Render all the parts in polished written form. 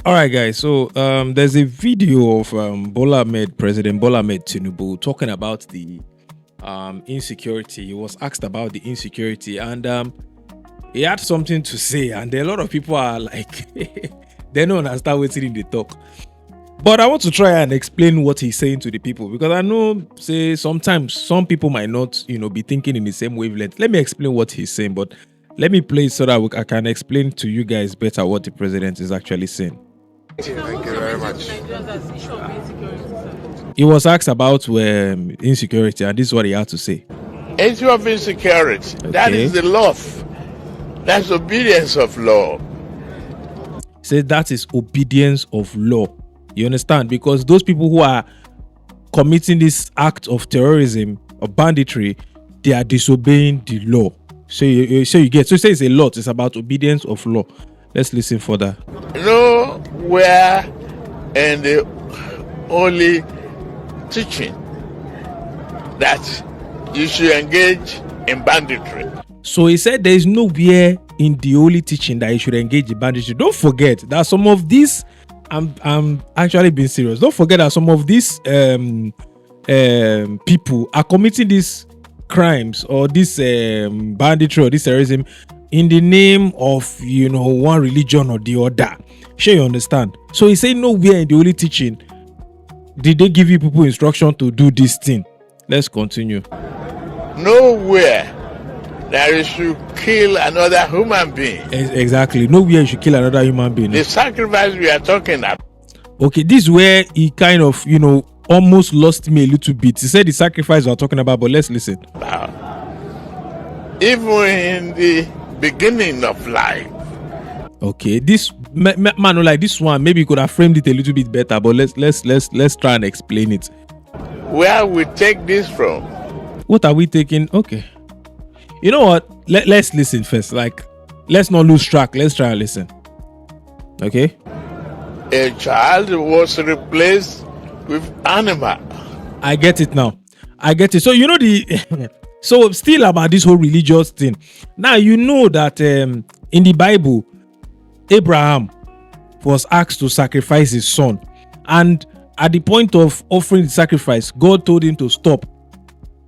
All right, guys. So there's a video of President Bola Ahmed Tinubu, talking about the insecurity. He was asked about the insecurity, and he had something to say. And a lot of people are like, they don't understand what's in the talk. But I want to try and explain what he's saying to the people, because I know, say, sometimes some people might not, be thinking in the same wavelength. Let me explain what he's saying, but let me play it so that I can explain to you guys better what the president is actually saying. Thank you very much. He was asked about insecurity, and this is what he had to say. Issue of insecurity. That is the law. That's obedience of law. Say that is obedience of law. You understand? Because those people who are committing this act of terrorism or banditry, they are disobeying the law. So you get. So it says a lot. It's about obedience of law. Let's listen further. Nowhere in the holy teaching that you should engage in banditry. So he said there is nowhere in the holy teaching that you should engage in banditry. Don't forget that some of these, I'm actually being serious. Don't forget that some of these people are committing these crimes or this banditry or this terrorism in the name of one religion or the other. Sure, you understand? So he said nowhere in the holy teaching did they give you people instruction to do this thing. Let's continue. Nowhere that you should kill another human being. Exactly. Nowhere you should kill another human being. The sacrifice we are talking about. Okay, this is where he kind of, almost lost me a little bit. He said the sacrifice we are talking about, but let's listen. Even in the beginning of life. Okay, this man, like this one, maybe you could have framed it a little bit better, but let's try and explain it. Where we take this from? What are we taking? Okay, you know what? Let's listen first. Like, let's not lose track. Let's try and listen. Okay. A child was replaced with animal. I get it now. I get it. So the so still about this whole religious thing. Now that in the Bible, Abraham was asked to sacrifice his son, and at the point of offering the sacrifice, God told him to stop.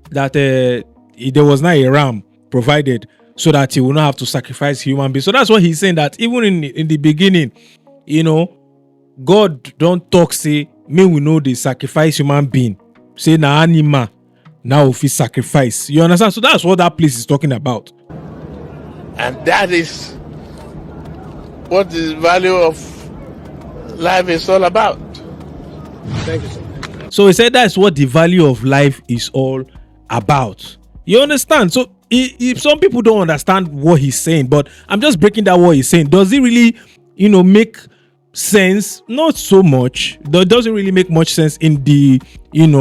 That there was not a ram provided, so that he will not have to sacrifice human beings. So that's what he's saying, that even in the beginning, God don't talk say, may we know they sacrifice human being. Say na animal, now if he sacrifice. You understand? So that's what that place is talking about. And that is what the value of life is all about. Thank you, sir. So he said that's what the value of life is all about. You understand? So if some people don't understand what he's saying, but I'm just breaking down what he's saying. Does it really, make sense? Not so much. It doesn't really make much sense in the, in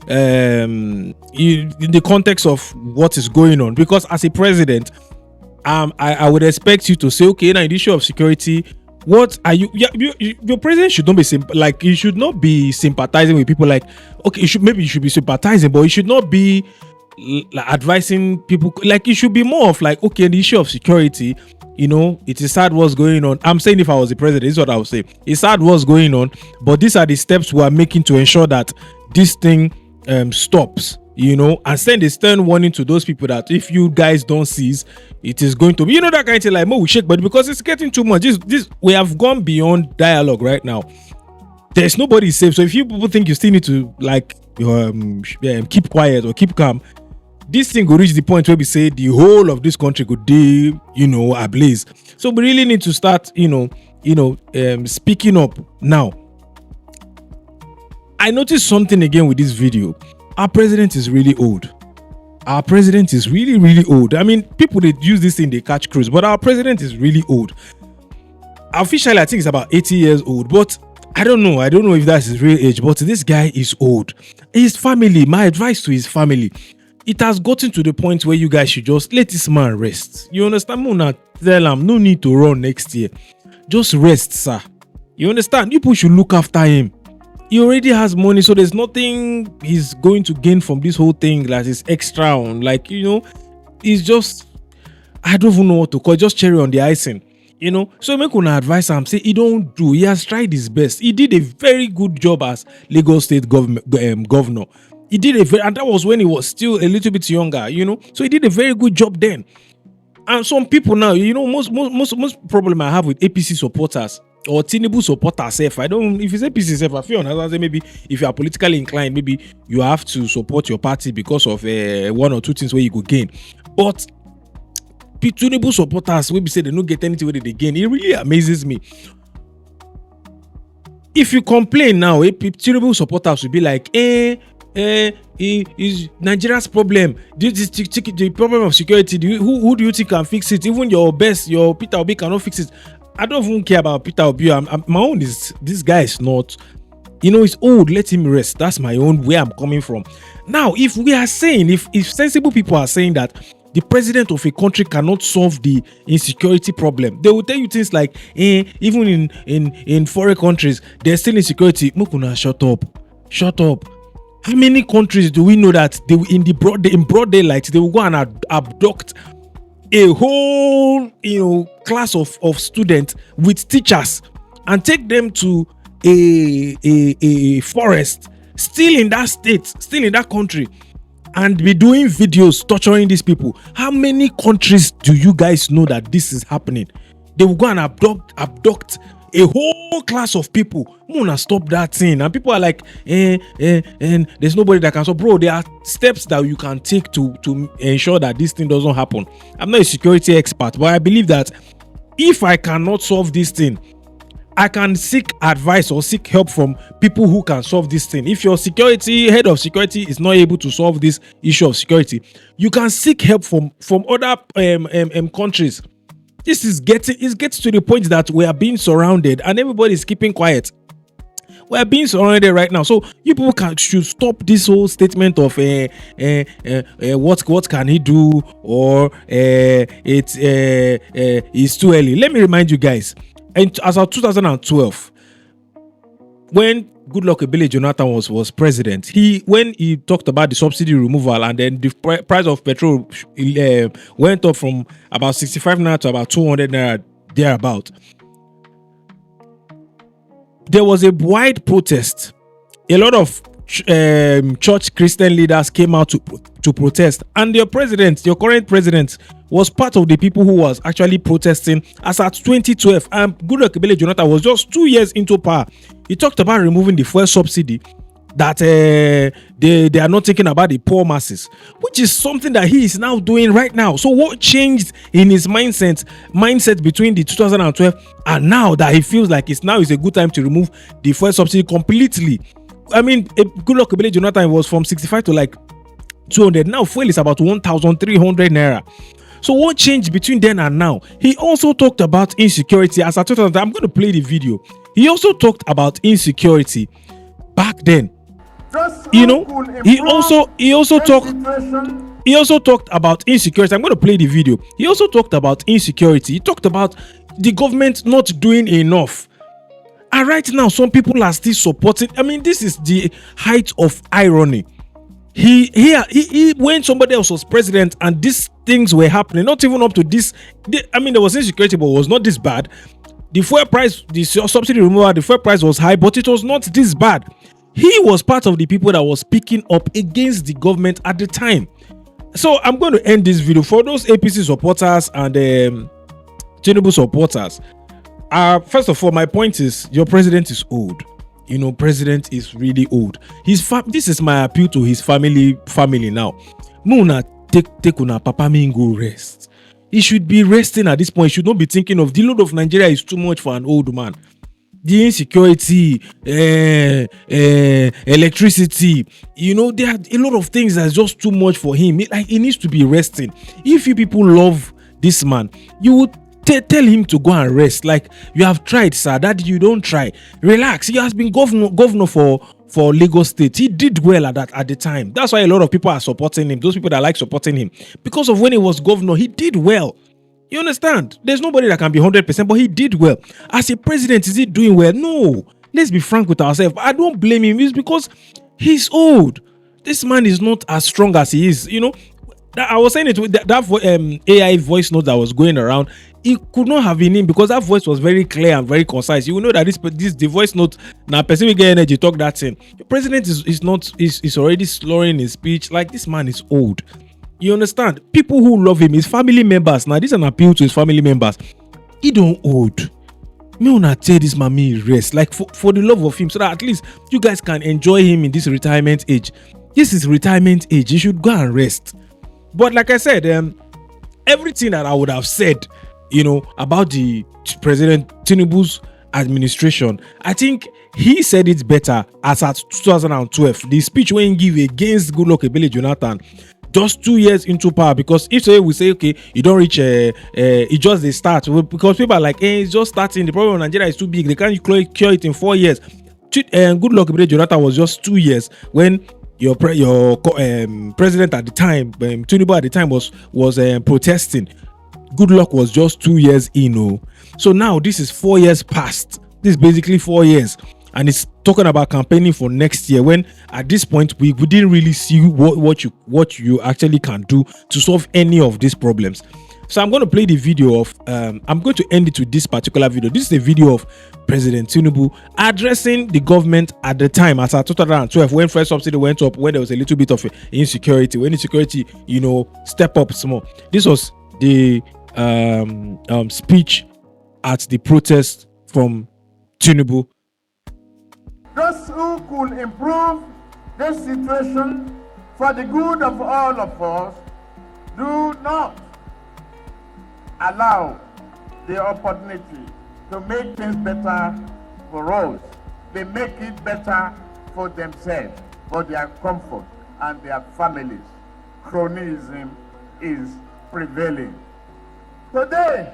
the context of what is going on. Because as a president, I would expect you to say, okay, now in the issue of security, what are you? Your president should not be you should not be sympathizing with people. Like, okay, you should be sympathizing, but you should not be advising people. Like, it should be more of like, okay, the issue of security, it is sad what's going on. I'm saying if I was the president, this is what I would say. It's sad what's going on, but these are the steps we are making to ensure that this thing stops. And send a stern warning to those people that if you guys don't cease, it is going to be, that kind of thing, like, we shake, but because it's getting too much. This we have gone beyond dialogue right now. There's nobody safe. So if you people think you still need to keep quiet or keep calm, this thing will reach the point where we say the whole of this country could be, ablaze. So we really need to start, speaking up now. I noticed something again with this video. Our president is really old. Our president is really, really old. I mean, people, they use this thing, they catch cruise, but our president is really old. Officially, I think he's about 80 years old, but I don't know if that's his real age, but this guy is old. His family, my advice to his family, it has gotten to the point where you guys should just let this man rest. You understand? Muna, tell him, no need to run next year. Just rest, sir. You understand? People should look after him. He already has money, so there's nothing he's going to gain from this whole thing that is extra on. Like, it's just, I don't even know what to call it, just cherry on the icing. So make una advise am say he don't do. He has tried his best. He did a very good job as Lagos State governor. He did and that was when he was still a little bit younger. So he did a very good job then. And some people now, most problem I have with APC supporters or Tinubu supporters, if it's APC self, I feel honest, maybe if you are politically inclined, maybe you have to support your party because of one or two things where you could gain. But Tinubu supporters will be say they don't get anything where they gain. It really amazes me. If you complain now, Tinubu supporters will be like, is Nigeria's problem. This is the problem of security. Who do you think can fix it? Even your Peter Obi cannot fix it. I don't even care about Peter Obi. My own is this guy is not. He's old. Let him rest. That's my own where I'm coming from. Now, if we are saying, if sensible people are saying that the president of a country cannot solve the insecurity problem, they will tell you things like, even in foreign countries, there's still insecurity. Mukuna, shut up. How many countries do we know that they in broad daylight they will go and abduct a whole class of students with teachers and take them to a forest, still in that state, still in that country, and be doing videos torturing these people? How many countries do you guys know that this is happening? They will go and abduct a whole class of people. Muna, stop that thing. And people are like, and there's nobody that can. So, bro, there are steps that you can take to ensure that this thing doesn't happen. I'm not a security expert, but I believe that if I cannot solve this thing, I can seek advice or seek help from people who can solve this thing. If your head of security is not able to solve this issue of security, you can seek help from other countries. This gets to the point that we are being surrounded and everybody is keeping quiet. We are being surrounded right now, so you people should stop this whole statement of what can he do, or it's too early. Let me remind you guys, and as of 2012, when Goodluck Ebele Jonathan was president, when he talked about the subsidy removal, and then the price of petrol went up from about 65 naira to about 200 naira thereabout. There was a wide protest. A lot of church Christian leaders came out to protest, and your current president, was part of the people who was actually protesting as at 2012. And Goodluck Ebele Jonathan was just 2 years into power. He talked about removing the fuel subsidy, that they are not thinking about the poor masses, which is something that he is now doing right now. So what changed in his mindset between the 2012 and now, that he feels like it's a good time to remove the fuel subsidy completely? I mean, Goodluck Ebele Jonathan was from 65 to like 200. Now fuel is about 1,300 naira. So what changed between then and now? He also talked about insecurity. As I told you, I'm going to play the video. He also talked about insecurity back then. He also talked about insecurity. I'm going to play the video. He also talked about insecurity. He talked about the government not doing enough. And right now, some people are still supporting. I mean, this is the height of irony. He when somebody else was president and these things were happening, not even up to this. There was insecurity, but it was not this bad. The fuel price, the subsidy removal, the fuel price was high, but it was not this bad. He was part of the people that was speaking up against the government at the time. So I'm going to end this video for those APC supporters and Tinubu supporters. First of all, my point is, your president is old. President is really old. This is my appeal to his family now. Muna, take una papa me go rest. He should be resting at this point. He should not be thinking of the load of Nigeria is too much for an old man. The insecurity, electricity, there are a lot of things that's just too much for him. He needs to be resting. If you people love this man, you would tell him to go and rest. Like, you have tried, sir. That you don't try. Relax. He has been governor for Lagos State. He did well at the time. That's why a lot of people are supporting him. Those people that like supporting him, because of when he was governor, he did well. You understand? There's nobody that can be 100%, but he did well. As a president, is he doing well? No. Let's be frank with ourselves. I don't blame him. It's because he's old. This man is not as strong as he is. I was saying it with that AI voice note that was going around. It could not have been him because that voice was very clear and very concise. You will know that this the voice note now person will get energy talk that thing. The president is already slurring his speech. Like, this man is old. You understand? People who love him, his family members. Now, this is an appeal to his family members. He don't old. Me wanna tell this man me rest. Like, for the love of him, so that at least you guys can enjoy him in this retirement age. This is retirement age. You should go and rest. But like I said, everything that I would have said, about the President Tinubu's administration, I think he said it better as at 2012. The speech when he gave against Goodluck Ebele Jonathan, just 2 years into power. Because if today we say, okay, you don't reach, it just they start, because people are like, hey, it's just starting. The problem in Nigeria is too big. They can't cure it in 4 years. Goodluck Ebele Jonathan was just 2 years when your president at the time, Tinubu at the time, was protesting. Goodluck was just 2 years in. So now this is 4 years past. This is basically 4 years, and it's talking about campaigning for next year. When at this point we didn't really see what you actually can do to solve any of these problems. So I'm going to play the video of. I'm going to end it with this particular video. This is a video of President Tinubu addressing the government at the time, as at 2012, when first subsidy went up, when there was a little bit of insecurity, when insecurity, step up small. This was the speech at the protest from Tinubu. Those who could improve this situation for the good of all of us do not allow the opportunity to make things better for us. They make it better for themselves, for their comfort and their families. Cronyism is prevailing. Today,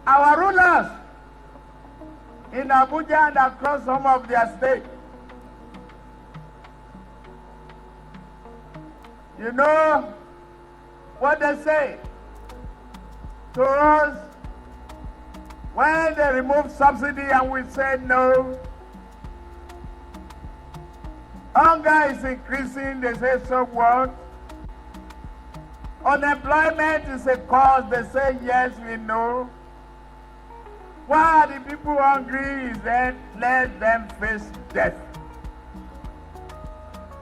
our rulers in Abuja and across some of their states, you know what they say to us when they remove subsidy and we say no. Hunger is increasing, they say, so what? Unemployment is a cause, they say, yes, we know. Why are the people hungry? Is then let them face death.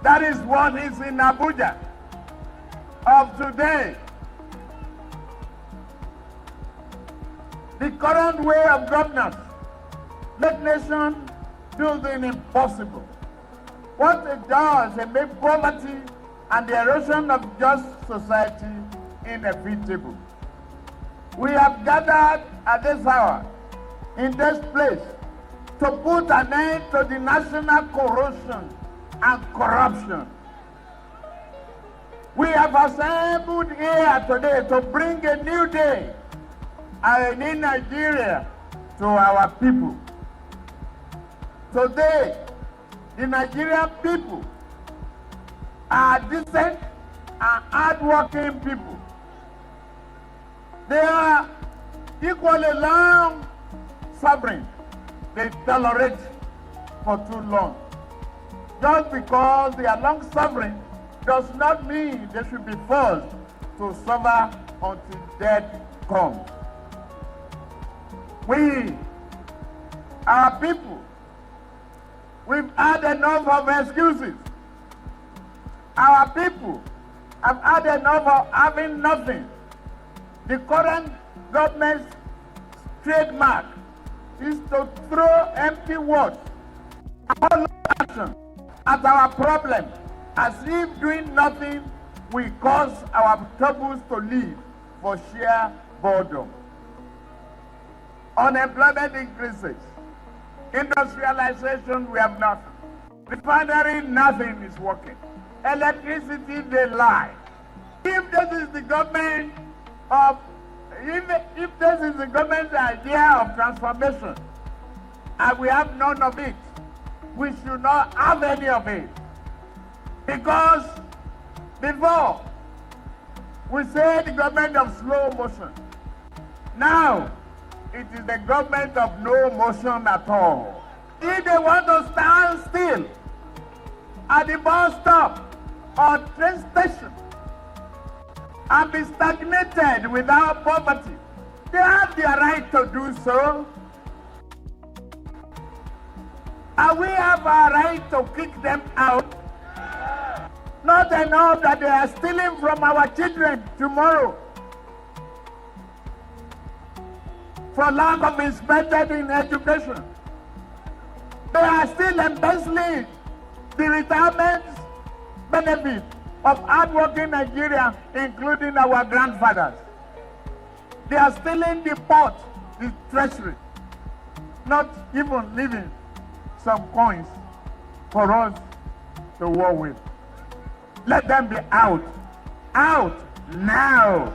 That is what is in Abuja of today. The current way of governance make nation do the impossible. What it does, it makes poverty and the erosion of just society inevitable. We have gathered at this hour in this place to put an end to the national corruption and corruption. We have assembled here today to bring a new day in Nigeria to our people. Today, the Nigerian people are decent and hardworking people. They are equally long suffering. They tolerate for too long. Just because they are long suffering does not mean they should be forced to suffer until death comes. We, our people, we've had enough of excuses. Our people have had enough of having nothing. The current government's trademark is to throw empty words, all action at our problem, as if doing nothing will cause our troubles to live for sheer boredom. Unemployment increases. Industrialization, we have nothing. Refinery, nothing is working. Electricity, they lie. If this is the government of, if this is the government's idea of transformation, and we have none of it, we should not have any of it. Because before, we say the government of slow motion. Now, it is the government of no motion at all. If they want to stand still at the bus stop or train station and be stagnated without poverty. They have the right to do so. And we have a right to kick them out. Not enough that they are stealing from our children tomorrow for lack of investment in education. They are still embezzling the retirement benefit of hardworking Nigeria, including our grandfathers. They are stealing the port, the treasury, not even leaving some coins for us to war with. Let them be out. Out now.